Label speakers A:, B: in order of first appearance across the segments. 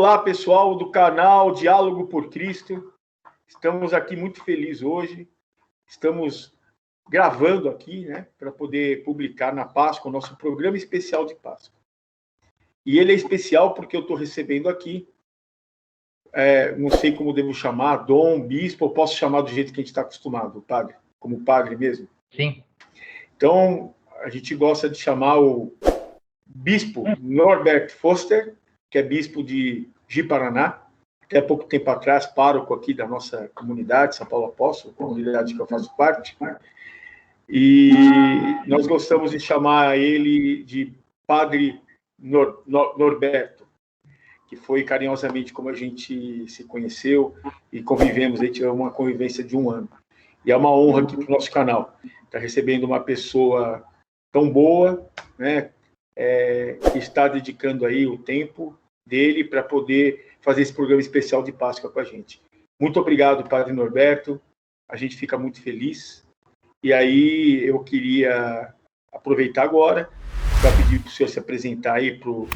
A: Olá, pessoal do canal Diálogo por Cristo. Estamos aqui muito felizes hoje. Estamos gravando aqui, né, para poder publicar na Páscoa o nosso programa especial de Páscoa. E ele é especial porque eu estou recebendo aqui, não sei como devo chamar, dom, bispo, ou posso chamar do jeito que a gente está acostumado, padre, como padre mesmo?
B: Sim.
A: Então, a gente gosta de chamar o bispo Norbert Foster, que é bispo de Ji-Paraná, até pouco tempo atrás, pároco aqui da nossa comunidade, São Paulo Apóstolo, comunidade que eu faço parte, e nós gostamos de chamar ele de Padre Norberto, que foi carinhosamente como a gente se conheceu e convivemos, a gente tivemos uma convivência de 1 ano. E é uma honra aqui para o nosso canal, estar recebendo uma pessoa tão boa, né, que está dedicando aí o tempo dele para poder fazer esse programa especial de Páscoa com a gente. Muito obrigado, Padre Norberto, a gente fica muito feliz. E aí eu queria aproveitar agora para pedir para o senhor se apresentar aí para o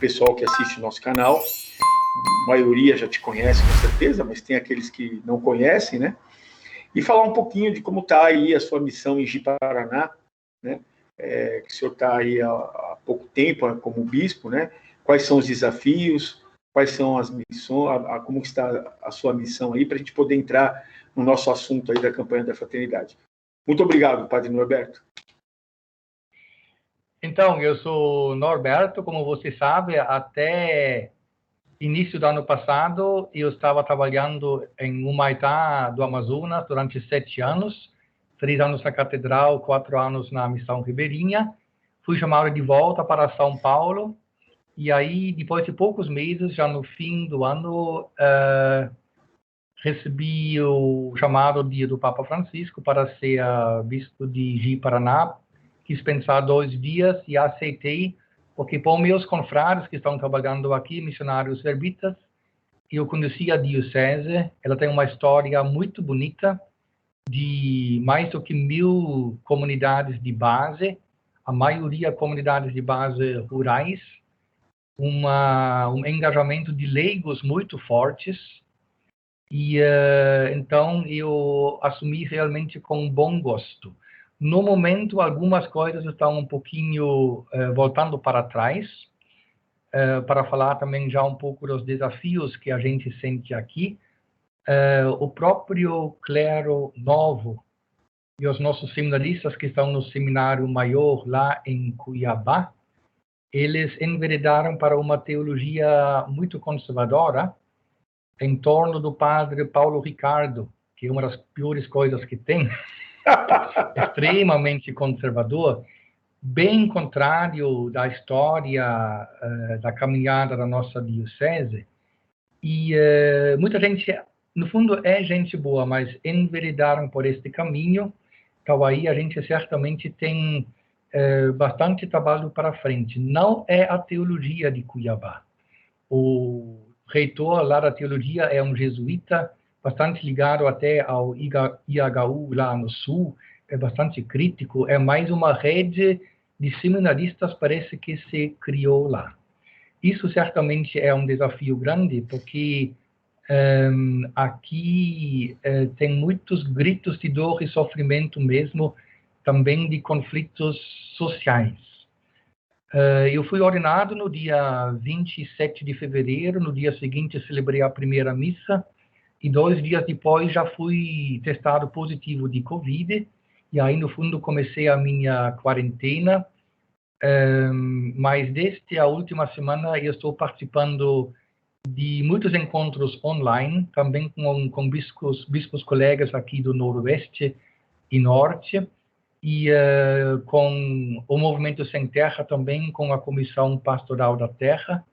A: pessoal que assiste o nosso canal. A maioria já te conhece, com certeza, mas tem aqueles que não conhecem, né? E falar um pouquinho de como está aí a sua missão em Ji-Paraná, né? Que o senhor está aí há pouco tempo como bispo, né? Quais são os desafios, quais são as missões, como está a sua missão aí, para a gente poder entrar no nosso assunto aí da campanha da fraternidade. Muito obrigado, Padre Norberto.
B: Então, eu sou Norberto, como você sabe, até início do ano passado, eu estava trabalhando em Humaitá do Amazonas durante 7 anos, 3 anos na Catedral, 4 anos na Missão Ribeirinha. Fui chamado de volta para São Paulo, e aí, depois de poucos meses, já no fim do ano, recebi o chamado do Papa Francisco para ser bispo de Ji-Paraná. Quis pensar 2 dias e aceitei, porque por meus confrades que estão trabalhando aqui, missionários serbitas, eu conheci a diocese. Ela tem uma história muito bonita, de mais do que 1000 comunidades de base, a maioria comunidades de base rurais, um engajamento de leigos muito fortes, e então eu assumi realmente com bom gosto. No momento, algumas coisas estão um pouquinho voltando para trás, para falar também já um pouco dos desafios que a gente sente aqui. O próprio clero novo e os nossos seminaristas que estão no seminário maior lá em Cuiabá, eles enveredaram para uma teologia muito conservadora, em torno do padre Paulo Ricardo, que é uma das piores coisas que tem, extremamente conservador, bem contrário da história da caminhada da nossa diocese. E muita gente, no fundo, é gente boa, mas enveredaram por este caminho. Então aí a gente certamente tem bastante trabalho para frente. Não é a teologia de Cuiabá. O reitor lá da teologia é um jesuíta, bastante ligado até ao IHU lá no sul, é bastante crítico, é mais uma rede de seminaristas, parece que se criou lá. Isso certamente é um desafio grande, porque aqui tem muitos gritos de dor e sofrimento mesmo, também de conflitos sociais. Eu fui ordenado no dia 27 de fevereiro, no dia seguinte celebrei a primeira missa, e 2 dias depois já fui testado positivo de Covid, e aí no fundo comecei a minha quarentena, mas desde a última semana eu estou participando de muitos encontros online, também com bispos colegas aqui do Noroeste e Norte, e com o Movimento Sem Terra também, com a Comissão Pastoral da Terra.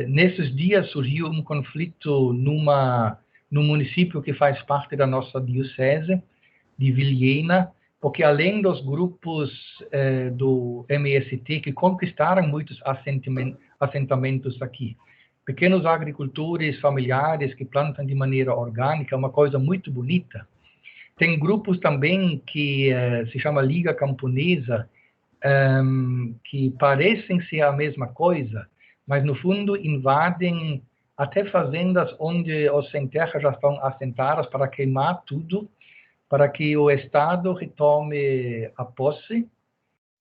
B: Nesses dias surgiu um conflito no município que faz parte da nossa diocese, de Vilhena, porque além dos grupos do MST que conquistaram muitos assentamentos aqui, pequenos agricultores familiares que plantam de maneira orgânica, é uma coisa muito bonita. Tem grupos também que se chama Liga Camponesa, que parecem ser a mesma coisa, mas no fundo invadem até fazendas onde os sem terra já estão assentadas para queimar tudo, para que o Estado retome a posse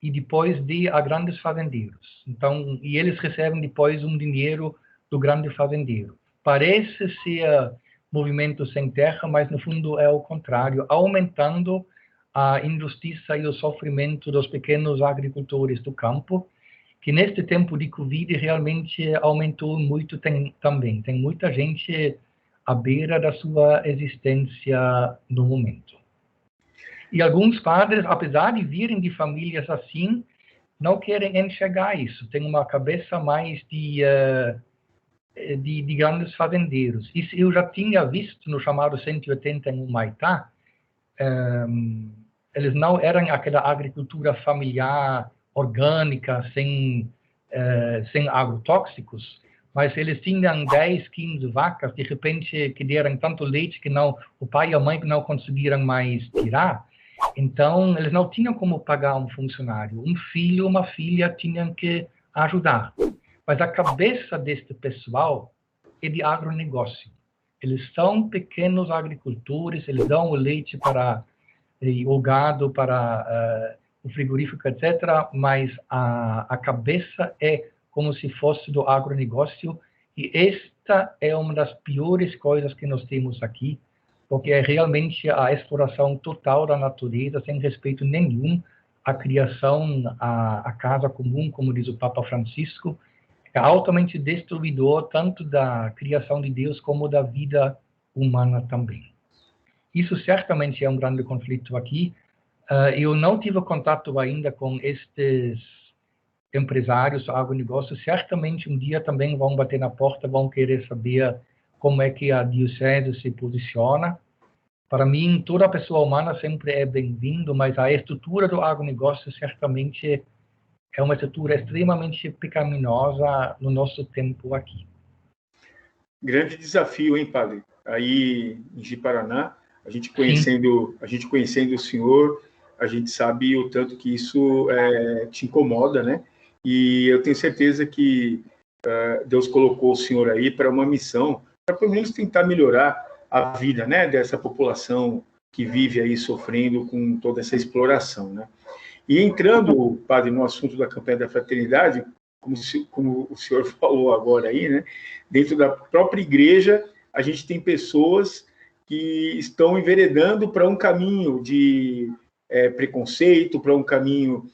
B: e depois dê a grandes fazendeiros. Então, e eles recebem depois um dinheiro do grande fazendeiro. Parece ser movimento sem terra, mas no fundo é o contrário, aumentando a injustiça e o sofrimento dos pequenos agricultores do campo, que neste tempo de Covid realmente aumentou muito também. Tem muita gente à beira da sua existência no momento. E alguns padres, apesar de virem de famílias assim, não querem enxergar isso. Tem uma cabeça mais de grandes fazendeiros. Isso eu já tinha visto no chamado 180 em Humaitá. Eles não eram aquela agricultura familiar, orgânica, sem agrotóxicos, mas eles tinham 10, 15 vacas, de repente, que deram tanto leite que o pai e a mãe não conseguiram mais tirar. Então, eles não tinham como pagar um funcionário. Um filho, uma filha tinham que ajudar. Mas a cabeça deste pessoal é de agronegócio. Eles são pequenos agricultores, eles dão o leite para o gado, para o frigorífico, etc. Mas a cabeça é como se fosse do agronegócio. E esta é uma das piores coisas que nós temos aqui, porque é realmente a exploração total da natureza, sem respeito nenhum à criação, à casa comum, como diz o Papa Francisco. É altamente destruidor tanto da criação de Deus como da vida humana também. Isso certamente é um grande conflito aqui. Eu não tive contato ainda com estes empresários do agronegócio. Certamente um dia também vão bater na porta, vão querer saber como é que a diocese se posiciona. Para mim, toda pessoa humana sempre é bem-vindo, mas a estrutura do agronegócio certamente é uma estrutura extremamente pecaminosa no nosso tempo aqui.
A: Grande desafio, hein, padre? Aí em Ji-Paraná, a gente conhecendo o senhor, a gente sabe o tanto que isso te incomoda, né? E eu tenho certeza que Deus colocou o senhor aí para uma missão, para pelo menos tentar melhorar a vida, né, dessa população que vive aí sofrendo com toda essa exploração, né? E entrando, padre, no assunto da campanha da fraternidade, como o senhor falou agora aí, né, dentro da própria igreja, a gente tem pessoas que estão enveredando para um caminho de preconceito, para um caminho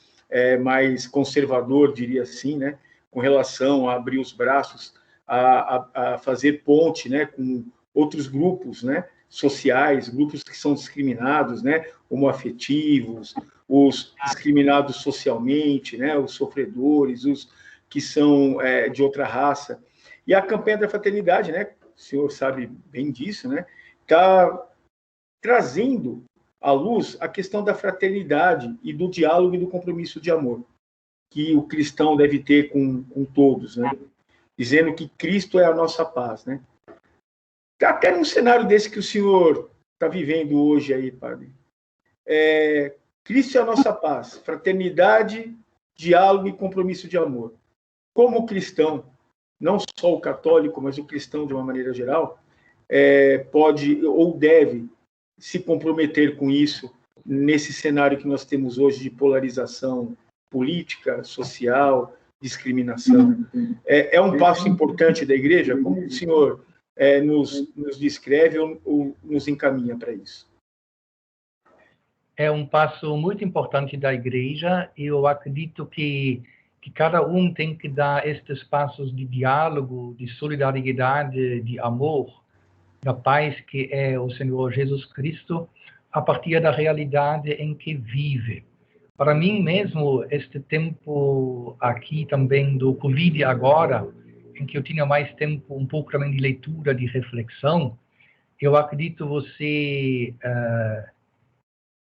A: mais conservador, diria assim, né, com relação a abrir os braços, a fazer ponte, né, com outros grupos, né, sociais, grupos que são discriminados, né, homoafetivos, os discriminados socialmente, né, os sofredores, os que são de outra raça. E a campanha da fraternidade, né, o senhor sabe bem disso, né, está trazendo à luz a questão da fraternidade e do diálogo e do compromisso de amor que o cristão deve ter com todos, né, dizendo que Cristo é a nossa paz, né. Até num cenário desse que o senhor está vivendo hoje aí, padre. Cristo é a nossa paz, fraternidade, diálogo e compromisso de amor. Como cristão, não só o católico, mas o cristão de uma maneira geral, pode ou deve se comprometer com isso nesse cenário que nós temos hoje de polarização política, social, discriminação. É um passo importante da igreja? Como o senhor nos descreve ou nos encaminha para isso?
B: É um passo muito importante da igreja e eu acredito que cada um tem que dar estes passos de diálogo, de solidariedade, de amor, da paz que é o Senhor Jesus Cristo, a partir da realidade em que vive. Para mim mesmo, este tempo aqui também do Covid agora, em que eu tinha mais tempo um pouco também de leitura, de reflexão, eu acredito você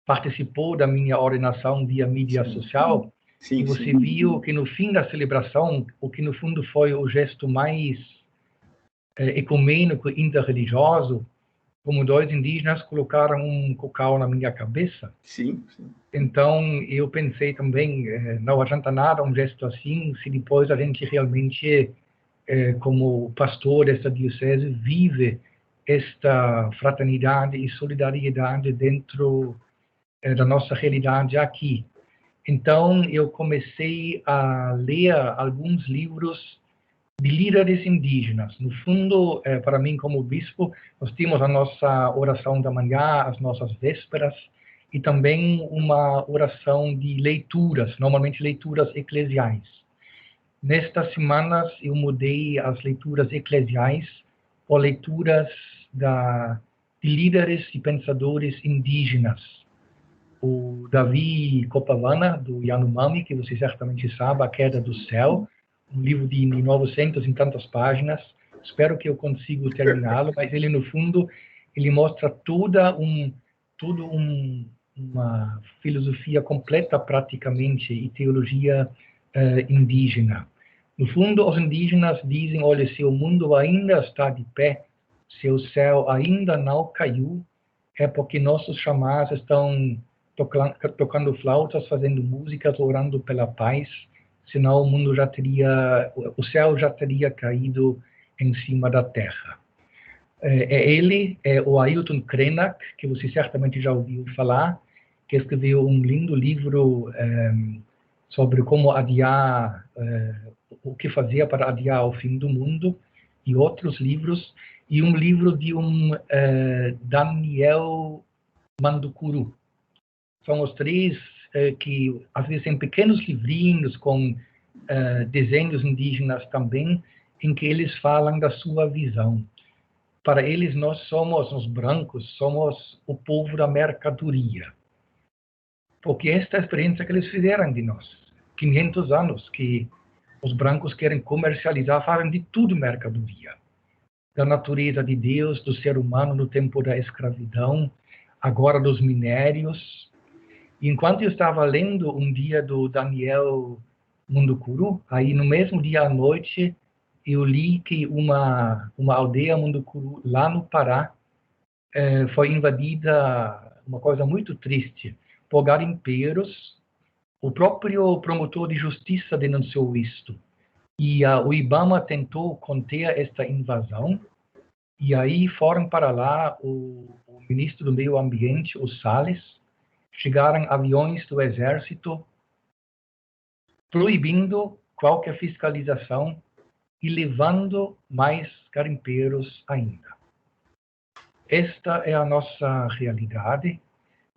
B: participou da minha ordenação via mídia social, e você viu que no fim da celebração, o que no fundo foi o gesto mais ecumênico, interreligioso, como 2 indígenas colocaram um cocau na minha cabeça.
A: Sim.
B: Então, eu pensei também, não adianta nada um gesto assim, se depois a gente realmente como pastor desta diocese, vive esta fraternidade e solidariedade dentro da nossa realidade aqui. Então, eu comecei a ler alguns livros de líderes indígenas. No fundo, para mim, como bispo, nós temos a nossa oração da manhã, as nossas vésperas, e também uma oração de leituras, normalmente leituras eclesiais. Nestas semanas, eu mudei as leituras eclesiais por leituras de líderes e pensadores indígenas. O Davi Copavana, do Yanomami, que você certamente sabe, A Queda do Céu, um livro de 900 e tantas páginas. Espero que eu consiga terminá-lo, mas ele, no fundo, ele mostra toda uma filosofia completa, praticamente, e teologia indígena. No fundo, os indígenas dizem, olha, se o mundo ainda está de pé, se o céu ainda não caiu, é porque nossos chamás estão tocando flautas, fazendo músicas, orando pela paz, senão o céu já teria caído em cima da terra. Ele é o Ailton Krenak, que você certamente já ouviu falar, que escreveu um lindo livro sobre como adiar, o que fazer para adiar o fim do mundo, e outros livros, e um livro de Daniel Mandukuru. São os três que, às vezes, em pequenos livrinhos com desenhos indígenas também, em que eles falam da sua visão. Para eles, nós somos, os brancos, somos o povo da mercadoria. Porque esta é a experiência que eles fizeram de nós. 500 anos que os brancos querem comercializar, fazem de tudo mercadoria. Da natureza de Deus, do ser humano no tempo da escravidão, agora dos minérios. E enquanto eu estava lendo um dia do Daniel Mandukuru, aí no mesmo dia à noite, eu li que uma aldeia Mandukuru lá no Pará foi invadida, uma coisa muito triste, por garimpeiros. O próprio promotor de justiça denunciou isto. E o IBAMA tentou conter esta invasão, e aí foram para lá o ministro do Meio Ambiente, o Salles, chegaram aviões do Exército, proibindo qualquer fiscalização e levando mais garimpeiros ainda. Esta é a nossa realidade,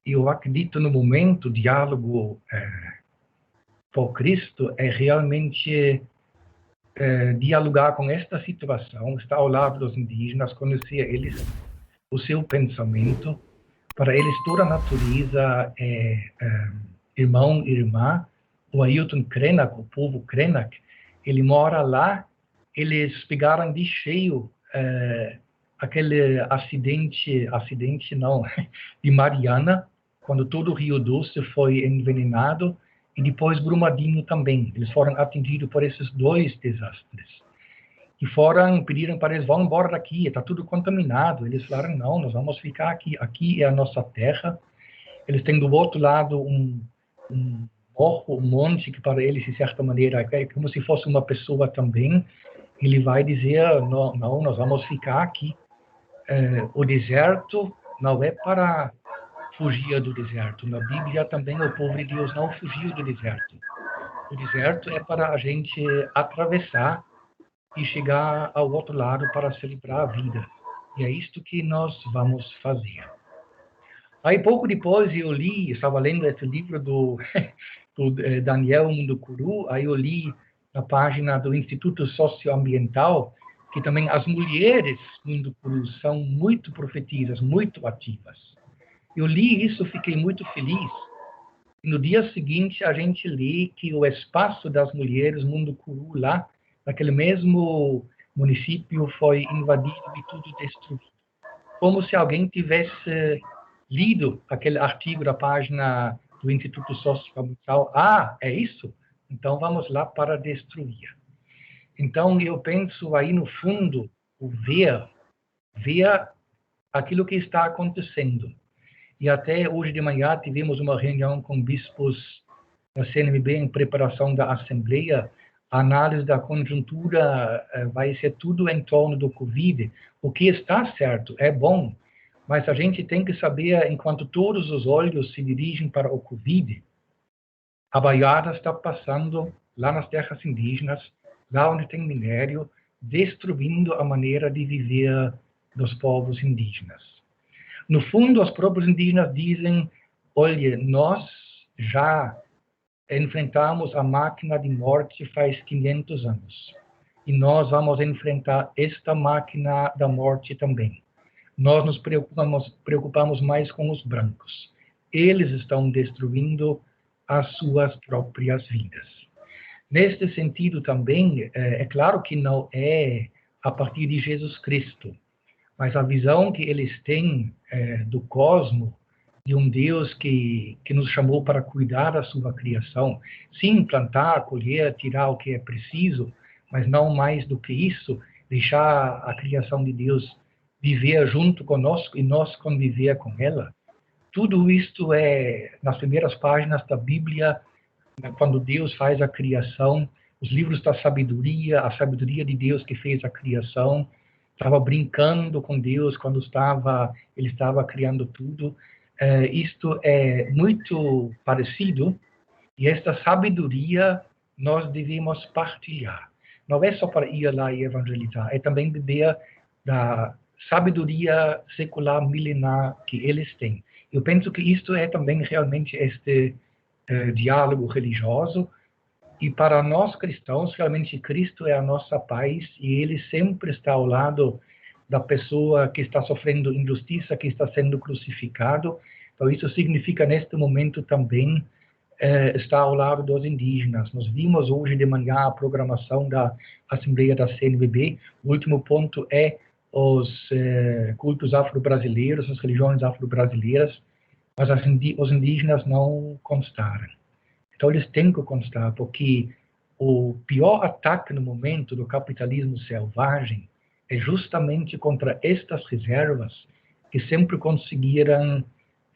B: e eu acredito no momento, o diálogo por Cristo é realmente dialogar com esta situação, estar ao lado dos indígenas, conhecer eles, o seu pensamento. Para eles, toda a natureza é irmão e irmã. O Ailton Krenak, o povo Krenak, ele mora lá. Eles pegaram de cheio aquele acidente não, de Mariana, quando todo o Rio Doce foi envenenado, e depois Brumadinho também. Eles foram atingidos por esses dois desastres. E pediram para eles, vão embora daqui, está tudo contaminado. Eles falaram, não, nós vamos ficar aqui. Aqui é a nossa terra. Eles têm do outro lado um morro, um monte, que para eles, de certa maneira, é como se fosse uma pessoa também. Ele vai dizer, não, nós vamos ficar aqui. O deserto não é para fugir do deserto. Na Bíblia também o povo de Deus não fugiu do deserto. O deserto é para a gente atravessar e chegar ao outro lado para celebrar a vida. E é isto que nós vamos fazer. Aí, pouco depois, estava lendo esse livro do Daniel Mandukuru, aí eu li na página do Instituto Socioambiental que também as mulheres Mandukuru são muito profetisas, muito ativas. Eu li isso, fiquei muito feliz. E no dia seguinte, a gente lê que o espaço das mulheres Mandukuru lá, naquele mesmo município, foi invadido e tudo destruído. Como se alguém tivesse lido aquele artigo da página do Instituto Socioambiental. Ah, é isso? Então vamos lá para destruir. Então eu penso aí no fundo, o ver aquilo que está acontecendo. E até hoje de manhã tivemos uma reunião com bispos da CNMB em preparação da Assembleia. a análise da conjuntura vai ser tudo em torno do Covid, o que está certo, é bom, mas a gente tem que saber, enquanto todos os olhos se dirigem para o Covid, a boiada está passando lá nas terras indígenas, lá onde tem minério, destruindo a maneira de viver dos povos indígenas. No fundo, os próprios indígenas dizem, olha, nós já enfrentamos a máquina de morte faz 500 anos. E nós vamos enfrentar esta máquina da morte também. Nós nos preocupamos mais com os brancos. Eles estão destruindo as suas próprias vidas. Neste sentido também, é claro que não é a partir de Jesus Cristo, mas a visão que eles têm do cosmos, de um Deus que nos chamou para cuidar da sua criação, sim, plantar, colher, tirar o que é preciso, mas não mais do que isso, deixar a criação de Deus viver junto conosco e nós conviver com ela. Tudo isto é nas primeiras páginas da Bíblia, quando Deus faz a criação, os livros da sabedoria, a sabedoria de Deus que fez a criação, estava brincando com Deus quando ele estava criando tudo. Isto é muito parecido, e esta sabedoria nós devemos partilhar. Não é só para ir lá e evangelizar, é também beber da sabedoria secular milenar que eles têm. Eu penso que isto é também realmente este diálogo religioso, e para nós cristãos, realmente Cristo é a nossa paz, e Ele sempre está ao lado da pessoa que está sofrendo injustiça, que está sendo crucificado. Então, isso significa, neste momento, também estar ao lado dos indígenas. Nós vimos hoje de manhã a programação da Assembleia da CNBB. O último ponto é os cultos afro-brasileiros, as religiões afro-brasileiras, mas os indígenas não constaram. Então, eles têm que constar, porque o pior ataque no momento do capitalismo selvagem é justamente contra estas reservas que sempre conseguiram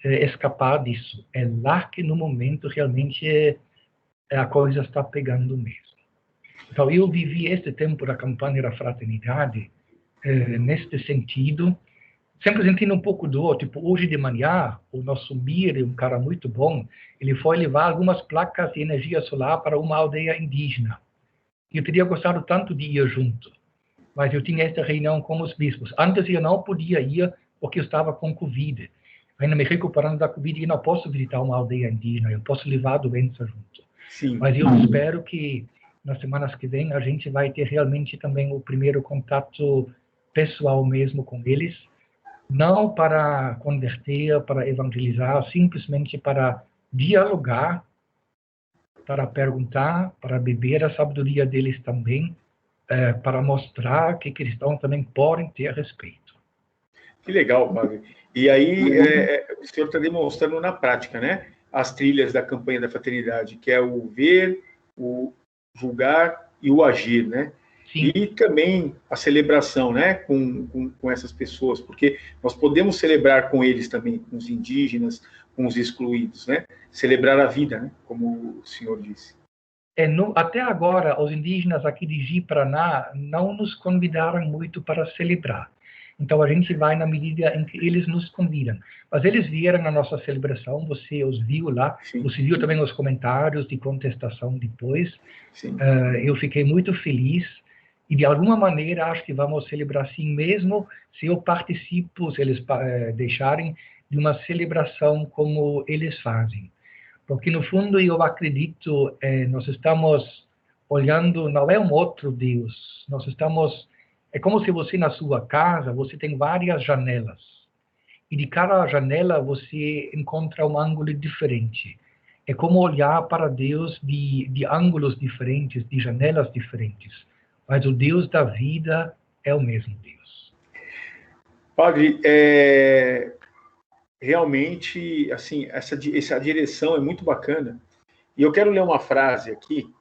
B: escapar disso. É lá que, no momento, realmente a coisa está pegando mesmo. Então, eu vivi este tempo da campanha da fraternidade neste sentido, sempre sentindo um pouco dor. Tipo, hoje de manhã, o nosso Mir, um cara muito bom, ele foi levar algumas placas de energia solar para uma aldeia indígena. Eu teria gostado tanto de ir junto, mas eu tinha esta reunião com os bispos. Antes eu não podia ir porque eu estava com Covid. Ainda me recuperando da Covid, e não posso visitar uma aldeia indígena, eu posso levar a doença junto.
A: Sim.
B: Mas eu espero que nas semanas que vem a gente vai ter realmente também o primeiro contato pessoal mesmo com eles, não para converter, para evangelizar, simplesmente para dialogar, para perguntar, para beber a sabedoria deles também, para mostrar que cristãos também podem ter respeito.
A: Que legal, Padre. E aí, o senhor está demonstrando na prática, né? As trilhas da campanha da fraternidade, que é o ver, o julgar e o agir, né? Sim. E também a celebração, né, com essas pessoas, porque nós podemos celebrar com eles também, com os indígenas, com os excluídos, né? Celebrar a vida, né, como o senhor disse.
B: Até agora, os indígenas aqui de Ji-Paraná não nos convidaram muito para celebrar. Então, a gente vai na medida em que eles nos convidam. Mas eles vieram na nossa celebração, você os viu lá, sim, você viu também os comentários de contestação depois. Eu fiquei muito feliz. E, de alguma maneira, acho que vamos celebrar assim mesmo, se eu participo, se eles deixarem, de uma celebração como eles fazem. Porque, no fundo, eu acredito, nós estamos olhando, não é um outro Deus, nós estamos... É como se você, na sua casa, você tem várias janelas. E de cada janela você encontra um ângulo diferente. É como olhar para Deus de ângulos diferentes, de janelas diferentes. Mas o Deus da vida é o mesmo Deus.
A: Padre, realmente, assim, essa direção é muito bacana. E eu quero ler uma frase aqui,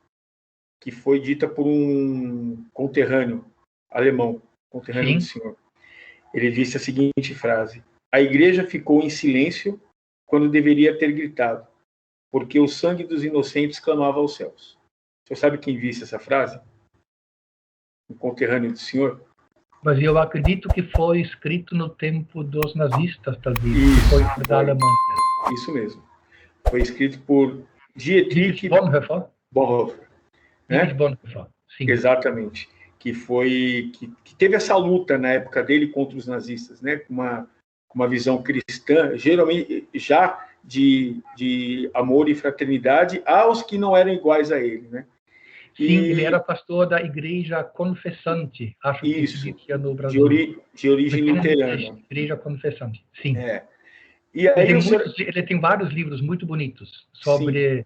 A: que foi dita por um conterrâneo alemão, conterrâneo do senhor. Ele disse a seguinte frase: a igreja ficou em silêncio quando deveria ter gritado, porque o sangue dos inocentes clamava aos céus. Você sabe quem disse essa frase? Um conterrâneo do senhor?
B: Mas eu acredito que foi escrito no tempo dos nazistas, talvez.
A: Isso,
B: Foi da Alemanha.
A: Isso mesmo. Foi escrito por Dietrich
B: Bonhoeffer.
A: Bonhoeffer,
B: Dietrich
A: né?
B: Bonhoeffer, sim.
A: Exatamente. Que teve essa luta na época dele contra os nazistas, né? Com uma visão cristã, geralmente já de amor e fraternidade aos que não eram iguais a ele, né?
B: Sim, ele era pastor da igreja confessante, acho que se
A: Isso,
B: dizia no Brasil.
A: de origem luterana.
B: Igreja confessante, sim.
A: É. E aí
B: Ele tem vários livros muito bonitos sobre
A: sim.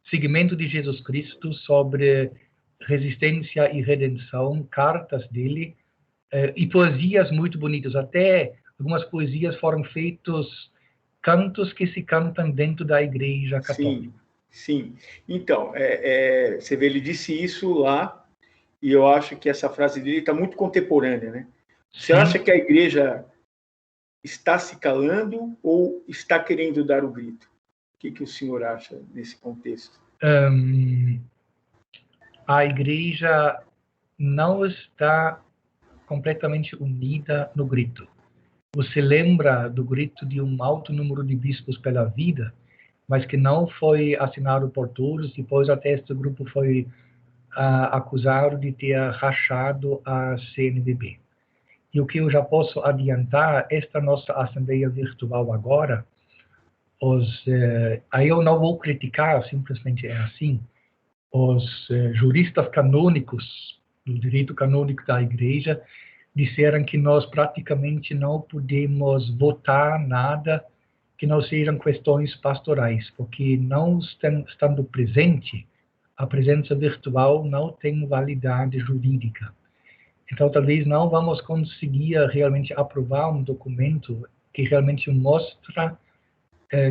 B: seguimento de Jesus Cristo, sobre resistência e redenção, cartas dele, e poesias muito bonitas. Até algumas poesias foram feitos cantos que se cantam dentro da igreja católica.
A: Sim. Então, você vê, ele disse isso lá, e eu acho que essa frase dele está muito contemporânea, né? Você acha que a igreja está se calando ou está querendo dar o grito? O que o senhor acha nesse contexto?
B: A igreja não está completamente unida no grito. Você lembra do grito de um alto número de bispos pela vida, mas que não foi assinado por todos. Depois até este grupo foi acusado de ter rachado a CNBB. E o que eu já posso adiantar, esta nossa assembleia virtual agora, aí eu não vou criticar, simplesmente é assim, os juristas canônicos, do direito canônico da igreja, disseram que nós praticamente não podemos votar nada que não sejam questões pastorais, porque não estando presente, a presença virtual não tem validade jurídica. Então, talvez não vamos conseguir realmente aprovar um documento que realmente mostra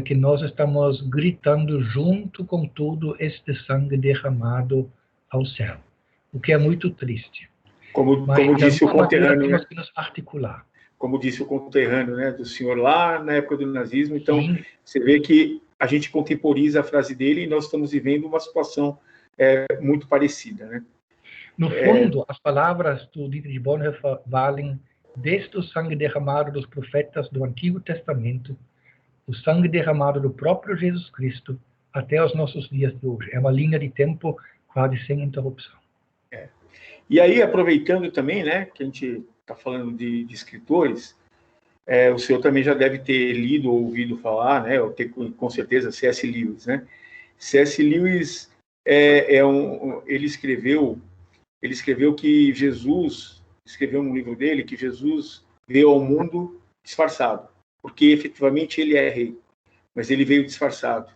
B: que nós estamos gritando junto com todo este sangue derramado ao céu, o que é muito triste.
A: Como disse o conterrâneo, né? Que nos articular. Como disse o conterrâneo, né, do senhor lá na época do nazismo. Então, sim, você vê que a gente contemporiza a frase dele e nós estamos vivendo uma situação muito parecida, né?
B: No fundo, as palavras do Dietrich Bonhoeffer valem desde o sangue derramado dos profetas do Antigo Testamento, o sangue derramado do próprio Jesus Cristo, até os nossos dias de hoje. É uma linha de tempo quase sem interrupção.
A: E aí, aproveitando também, né, que a gente está falando de escritores, o senhor também já deve ter lido ou ouvido falar, né, ou ter, com certeza, C.S. Lewis, né? C.S. Lewis ele escreveu que Jesus, escreveu no livro dele que Jesus veio ao mundo disfarçado, porque efetivamente ele é rei, mas ele veio disfarçado.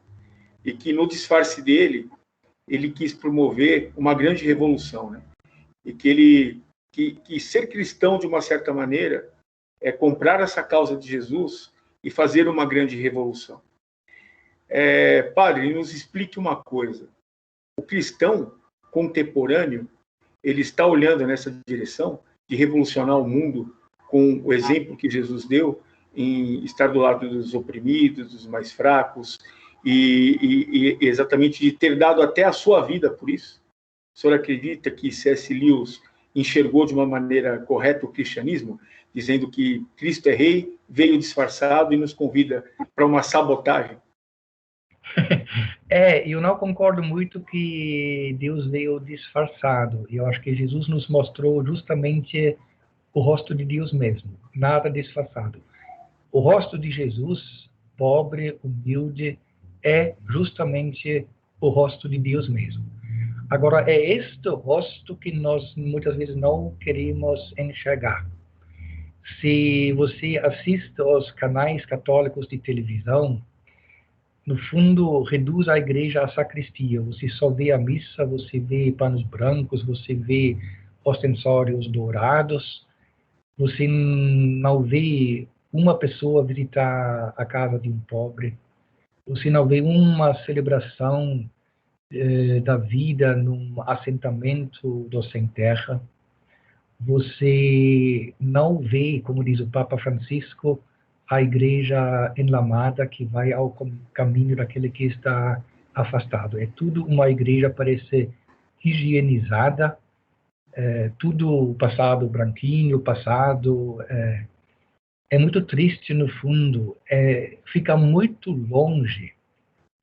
A: E que no disfarce dele, ele quis promover uma grande revolução, né? E que ser cristão, de uma certa maneira, é comprar essa causa de Jesus e fazer uma grande revolução. Padre, nos explique uma coisa. O cristão contemporâneo, ele está olhando nessa direção de revolucionar o mundo com o exemplo que Jesus deu em estar do lado dos oprimidos, dos mais fracos, e exatamente de ter dado até a sua vida por isso? O senhor acredita que C.S. Lewis enxergou de uma maneira correta o cristianismo, dizendo que Cristo é rei, veio disfarçado e nos convida para uma sabotagem?
B: Eu não concordo muito que Deus veio disfarçado. Eu acho que Jesus nos mostrou justamente o rosto de Deus mesmo, nada disfarçado. O rosto de Jesus, pobre, humilde, é justamente o rosto de Deus mesmo. Agora, é este rosto que nós muitas vezes não queremos enxergar. Se você assiste aos canais católicos de televisão, no fundo, reduz a igreja à sacristia. Você só vê a missa, você vê panos brancos, você vê ostensórios dourados, você não vê uma pessoa visitar a casa de um pobre, você não vê uma celebração da vida num assentamento do sem terra. Você não vê, como diz o Papa Francisco, a igreja enlamada que vai ao caminho daquele que está afastado. É tudo uma igreja, parece, higienizada, tudo passado branquinho, passado. É muito triste, no fundo. Fica muito longe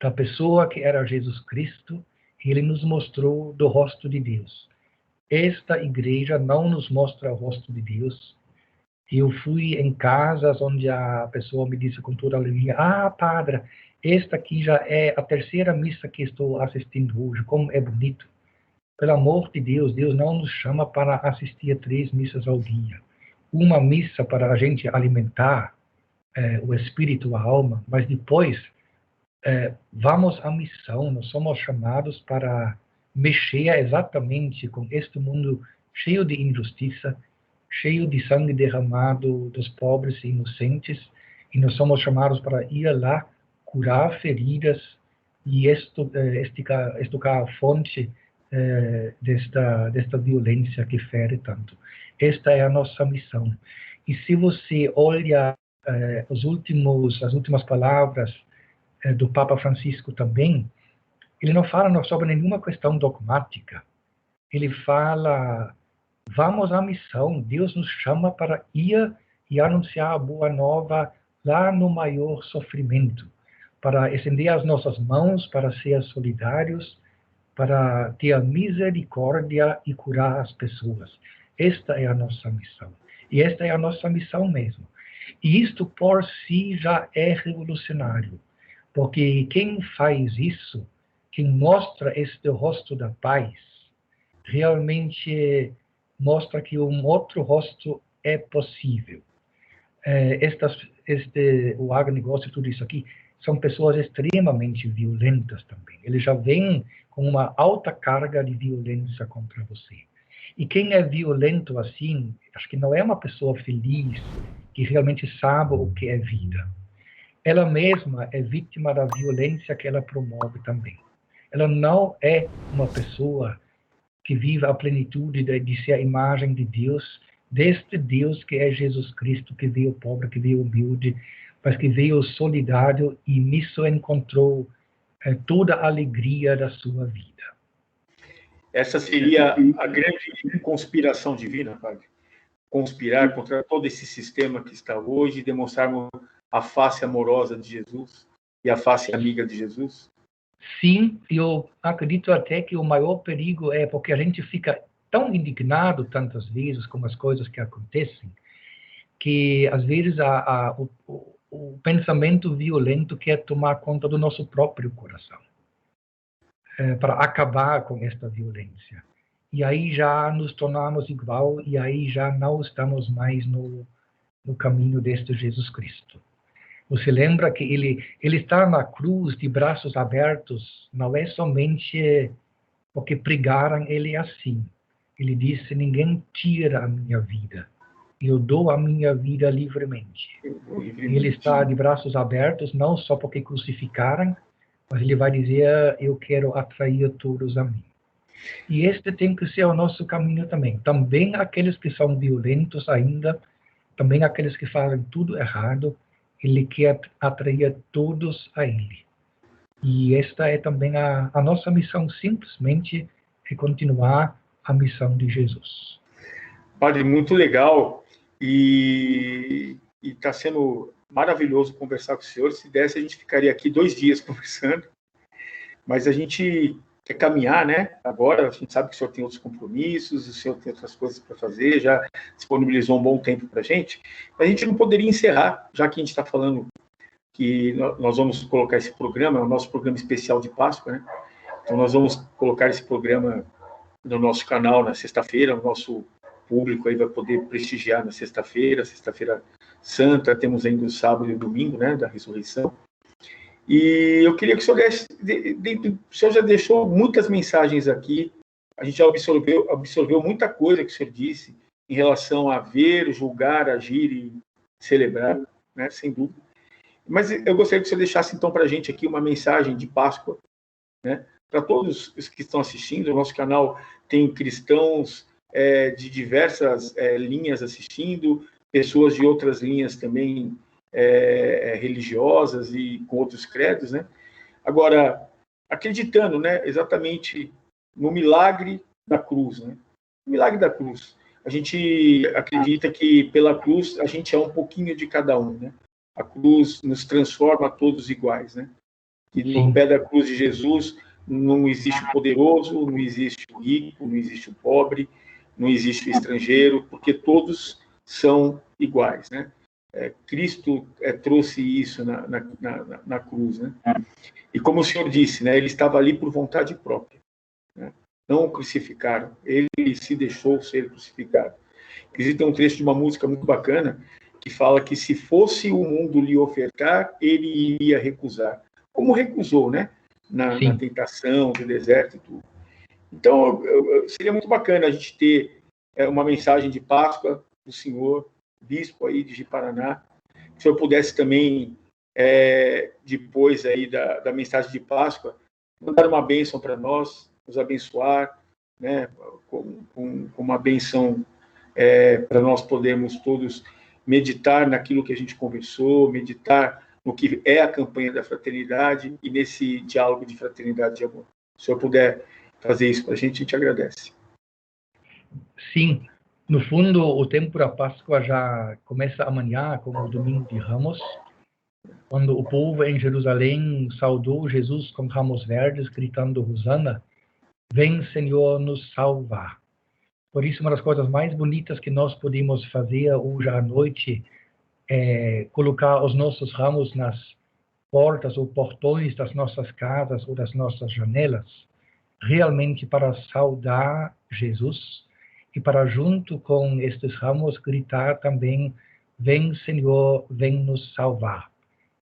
B: da pessoa que era Jesus Cristo, e ele nos mostrou do rosto de Deus. Esta igreja não nos mostra o rosto de Deus. Eu fui em casas onde a pessoa me disse com toda alegria: padre, esta aqui já é a terceira missa que estou assistindo hoje, como é bonito. Pelo amor de Deus, Deus não nos chama para assistir a 3 missas ao dia. Uma missa para a gente alimentar o espírito, a alma, mas depois vamos à missão. Nós somos chamados para mexer exatamente com este mundo cheio de injustiça, cheio de sangue derramado dos pobres e inocentes, e nós somos chamados para ir lá, curar feridas e estocar a fonte desta violência que fere tanto. Esta é a nossa missão. E se você olha as últimas palavras do Papa Francisco também, ele não fala sobre nenhuma questão dogmática. Ele fala: vamos à missão. Deus nos chama para ir e anunciar a boa nova lá no maior sofrimento, para estender as nossas mãos, para ser solidários, para ter a misericórdia e curar as pessoas. Esta é a nossa missão. E esta é a nossa missão mesmo. E isto por si já é revolucionário, porque quem faz isso, quem mostra este rosto da paz, realmente mostra que um outro rosto é possível. O agronegócio, tudo isso aqui, são pessoas extremamente violentas também. Eles já vêm com uma alta carga de violência contra você. E quem é violento assim, acho que não é uma pessoa feliz, que realmente sabe o que é vida. Ela mesma é vítima da violência que ela promove também. Ela não é uma pessoa que vive a plenitude de ser a imagem de Deus, deste Deus que é Jesus Cristo, que veio pobre, que veio humilde, mas que veio solidário e nisso encontrou toda a alegria da sua vida.
A: Essa seria a grande conspiração divina, padre. Conspirar contra todo esse sistema que está hoje e demonstrarmos a face amorosa de Jesus e a face amiga de Jesus?
B: Sim, eu acredito até que o maior perigo é porque a gente fica tão indignado tantas vezes com as coisas que acontecem, que às vezes o pensamento violento quer tomar conta do nosso próprio coração, para acabar com esta violência. E aí já nos tornamos igual, e aí já não estamos mais no caminho deste Jesus Cristo. Você lembra que ele está na cruz de braços abertos, não é somente porque pregaram ele assim. Ele disse: ninguém tira a minha vida, eu dou a minha vida livremente. Ele está de braços abertos, não só porque crucificaram, mas ele vai dizer: eu quero atrair todos a mim. E este tem que ser o nosso caminho também. Também aqueles que são violentos ainda, também aqueles que fazem tudo errado, ele quer atrair todos a ele. E esta é também a nossa missão, simplesmente é continuar a missão de Jesus.
A: Padre, muito legal. E está sendo maravilhoso conversar com o senhor. Se desse, a gente ficaria aqui 2 dias conversando. Mas a gente quer caminhar, né? Agora, a gente sabe que o senhor tem outros compromissos, o senhor tem outras coisas para fazer, já disponibilizou um bom tempo para a gente. A gente não poderia encerrar, já que a gente está falando que nós vamos colocar esse programa, é o nosso programa especial de Páscoa, né? Então, nós vamos colocar esse programa no nosso canal na sexta-feira, o nosso público aí vai poder prestigiar na sexta-feira santa, temos ainda o sábado e o domingo, né, da ressurreição. E eu queria que o senhor o senhor já deixou muitas mensagens aqui, a gente já absorveu muita coisa que o senhor disse em relação a ver, julgar, agir e celebrar, né, sem dúvida. Mas eu gostaria que o senhor deixasse, então, para a gente aqui uma mensagem de Páscoa, né, para todos os que estão assistindo. O nosso canal tem cristãos de diversas linhas assistindo, pessoas de outras linhas também religiosas e com outros credos, né? Agora, acreditando, né, exatamente no milagre da cruz, né? O milagre da cruz. A gente acredita que pela cruz a gente é um pouquinho de cada um, né? A cruz nos transforma todos iguais, né? E no pé da cruz de Jesus não existe o poderoso, não existe o rico, não existe o pobre, não existe o estrangeiro, porque todos são iguais, né? Cristo trouxe isso na cruz, né? E como o Senhor disse, né? Ele estava ali por vontade própria, né? Não o crucificaram, ele se deixou ser crucificado. Inclusive tem um trecho de uma música muito bacana que fala que se fosse o mundo lhe ofertar, ele iria recusar. Como recusou, né? Na tentação do deserto e tudo. Então, seria muito bacana a gente ter uma mensagem de Páscoa do senhor, bispo aí de Ji-Paraná. Se o senhor pudesse também, depois aí da mensagem de Páscoa, mandar uma bênção para nós, nos abençoar, né? Com uma bênção para nós podermos todos meditar naquilo que a gente conversou, meditar no que é a campanha da fraternidade e nesse diálogo de fraternidade e de amor. Se o senhor puder fazer isso para a gente agradece.
B: Sim, no fundo, o tempo da Páscoa já começa amanhã, como o Domingo de Ramos, quando o povo em Jerusalém saudou Jesus com ramos verdes, gritando Hosana, vem, Senhor, nos salvar. Por isso, uma das coisas mais bonitas que nós podemos fazer hoje à noite é colocar os nossos ramos nas portas ou portões das nossas casas ou das nossas janelas, realmente para saudar Jesus e para, junto com estes ramos, gritar também, vem, Senhor, vem nos salvar.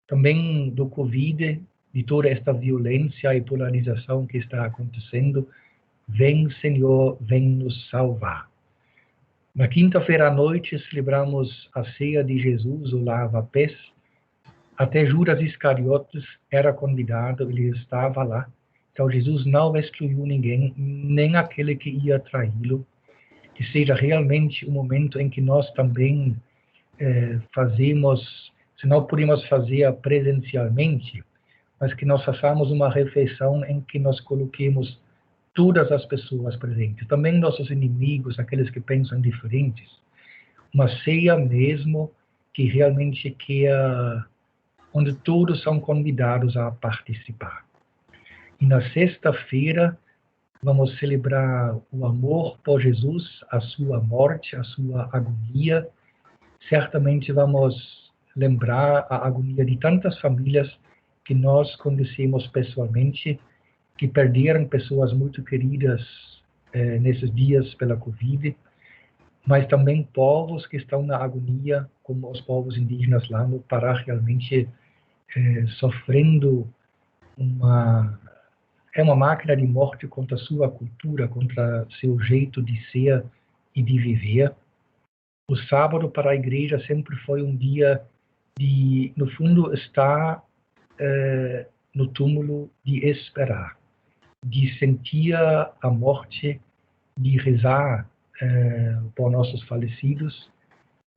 B: Também do Covid, de toda esta violência e polarização que está acontecendo, vem, Senhor, vem nos salvar. Na quinta-feira à noite, celebramos a ceia de Jesus, o lava-pés. Até Judas Iscariotes era convidado, ele estava lá. Então, Jesus não excluiu ninguém, nem aquele que ia traí-lo. Que seja realmente um momento em que nós também fazemos, se não podemos fazer presencialmente, mas que nós façamos uma refeição em que nós coloquemos todas as pessoas presentes, também nossos inimigos, aqueles que pensam diferentes. Uma ceia mesmo que realmente quer, onde todos são convidados a participar. E na sexta-feira, vamos celebrar o amor por Jesus, a sua morte, a sua agonia. Certamente vamos lembrar a agonia de tantas famílias que nós conhecemos pessoalmente, que perderam pessoas muito queridas nesses dias pela Covid, mas também povos que estão na agonia, como os povos indígenas lá no Pará, realmente sofrendo uma máquina de morte contra a sua cultura, contra seu jeito de ser e de viver. O sábado para a igreja sempre foi um dia de, no fundo, estar no túmulo, de esperar, de sentir a morte, de rezar por nossos falecidos,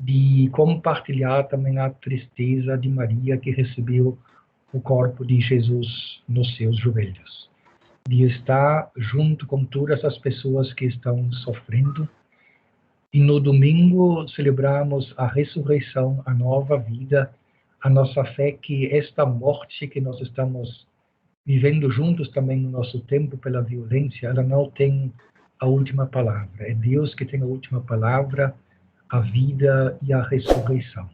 B: de compartilhar também a tristeza de Maria, que recebeu o corpo de Jesus nos seus joelhos, de estar junto com todas as pessoas que estão sofrendo. E no domingo celebramos a ressurreição, a nova vida, a nossa fé que esta morte que nós estamos vivendo juntos também no nosso tempo pela violência, ela não tem a última palavra. É Deus que tem a última palavra, a vida e a ressurreição.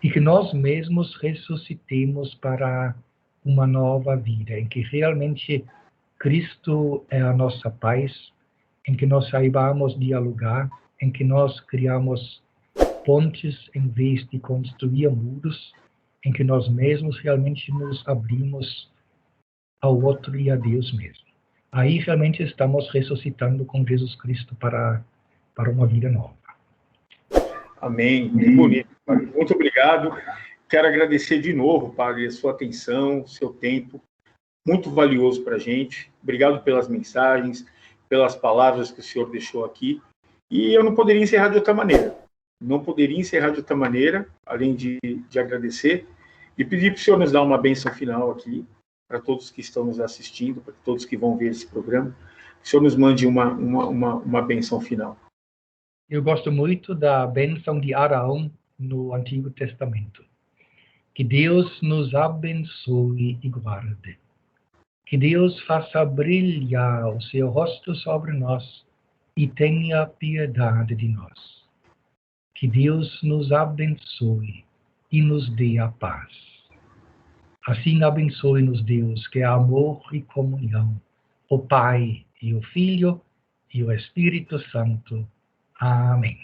B: E que nós mesmos ressuscitemos para uma nova vida, em que realmente Cristo é a nossa paz, em que nós saibamos dialogar, em que nós criamos pontes em vez de construir muros, em que nós mesmos realmente nos abrimos ao outro e a Deus mesmo. Aí realmente estamos ressuscitando com Jesus Cristo para uma vida nova.
A: Amém. Muito bonito, Padre. Muito obrigado. Quero agradecer de novo, Padre, a sua atenção, o seu tempo, muito valioso para a gente. Obrigado pelas mensagens, pelas palavras que o senhor deixou aqui. E eu não poderia encerrar de outra maneira. Não poderia encerrar de outra maneira, além de agradecer, e pedir para o senhor nos dar uma bênção final aqui, para todos que estão nos assistindo, para todos que vão ver esse programa. o senhor nos mande uma bênção final.
B: Eu gosto muito da bênção de Arão no Antigo Testamento. Que Deus nos abençoe e guarde. Que Deus faça brilhar o seu rosto sobre nós e tenha piedade de nós. Que Deus nos abençoe e nos dê a paz. Assim abençoe-nos, Deus, que é amor e comunhão, o Pai e o Filho e o Espírito Santo. Amém.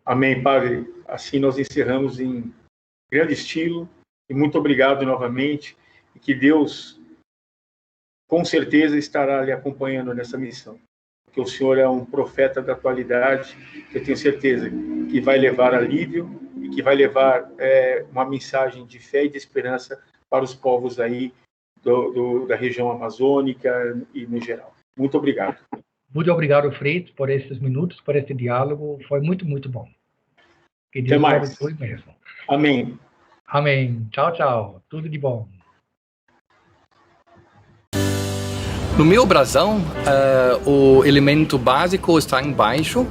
A: Amém, Padre. Assim nós encerramos em grande estilo. E muito obrigado novamente. E que Deus, com certeza, estará lhe acompanhando nessa missão. Porque o senhor é um profeta da atualidade. Eu tenho certeza que vai levar alívio e que vai levar uma mensagem de fé e de esperança para os povos aí da região amazônica e no geral. Muito obrigado.
B: Muito obrigado, Fritz, por esses minutos, por esse diálogo. Foi muito, muito bom. Que Deus abençoe mesmo.
A: Amém.
B: Amém. Tchau, tchau. Tudo de bom.
C: No meu brasão, o elemento básico está embaixo.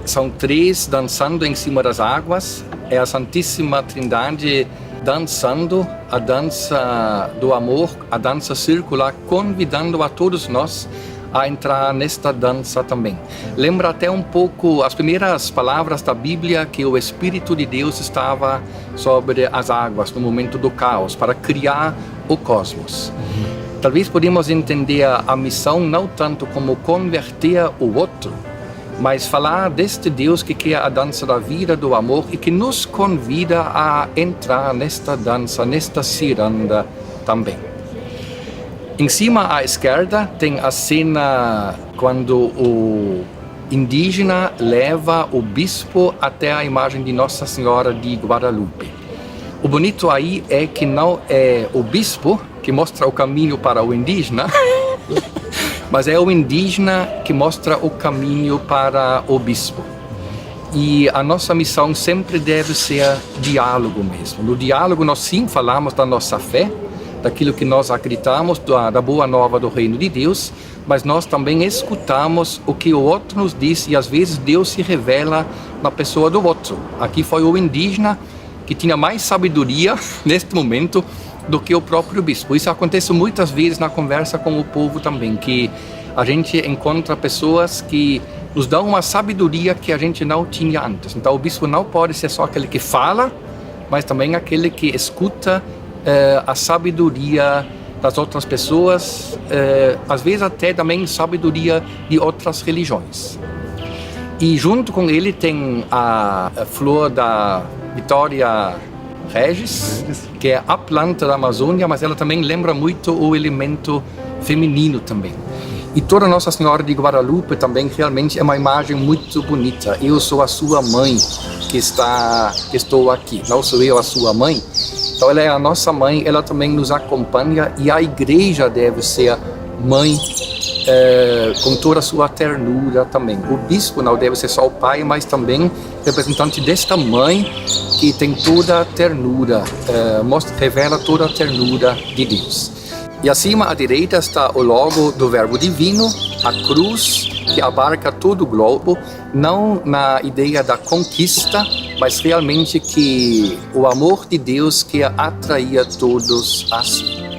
C: São 3 dançando em cima das águas. É a Santíssima Trindade dançando a dança do amor, a dança circular, convidando a todos nós a entrar nesta dança também. Lembra até um pouco as primeiras palavras da Bíblia, que o Espírito de Deus estava sobre as águas no momento do caos, para criar o cosmos. Talvez podemos entender a missão não tanto como converter o outro, mas falar deste Deus que quer a dança da vida, do amor, e que nos convida a entrar nesta dança, nesta ciranda também. Em cima à esquerda tem a cena quando o indígena leva o bispo até a imagem de Nossa Senhora de Guadalupe. O bonito aí é que não é o bispo que mostra o caminho para o indígena, mas é o indígena que mostra o caminho para o bispo. E a nossa missão sempre deve ser diálogo mesmo. No diálogo nós sim falamos da nossa fé, daquilo que nós acreditamos, da boa nova do reino de Deus, mas nós também escutamos o que o outro nos diz e às vezes Deus se revela na pessoa do outro. Aqui foi o indígena que tinha mais sabedoria neste momento do que o próprio bispo. Isso acontece muitas vezes na conversa com o povo também, que a gente encontra pessoas que nos dão uma sabedoria que a gente não tinha antes. Então o bispo não pode ser só aquele que fala, mas também aquele que escuta a sabedoria das outras pessoas, às vezes até também sabedoria de outras religiões. E junto com ele tem a flor da Vitória Regis, que é a planta da Amazônia, mas ela também lembra muito o elemento feminino também. E toda Nossa Senhora de Guadalupe também realmente é uma imagem muito bonita. Eu sou a sua mãe que estou aqui, não sou eu a sua mãe. Então ela é a nossa mãe, ela também nos acompanha e a igreja deve ser mãe com toda a sua ternura também. O bispo não deve ser só o pai, mas também representante desta mãe que tem toda a ternura, revela toda a ternura de Deus. E acima à direita está o logo do Verbo Divino, a cruz que abarca todo o globo, não na ideia da conquista, mas realmente que o amor de Deus que atraía todos a si.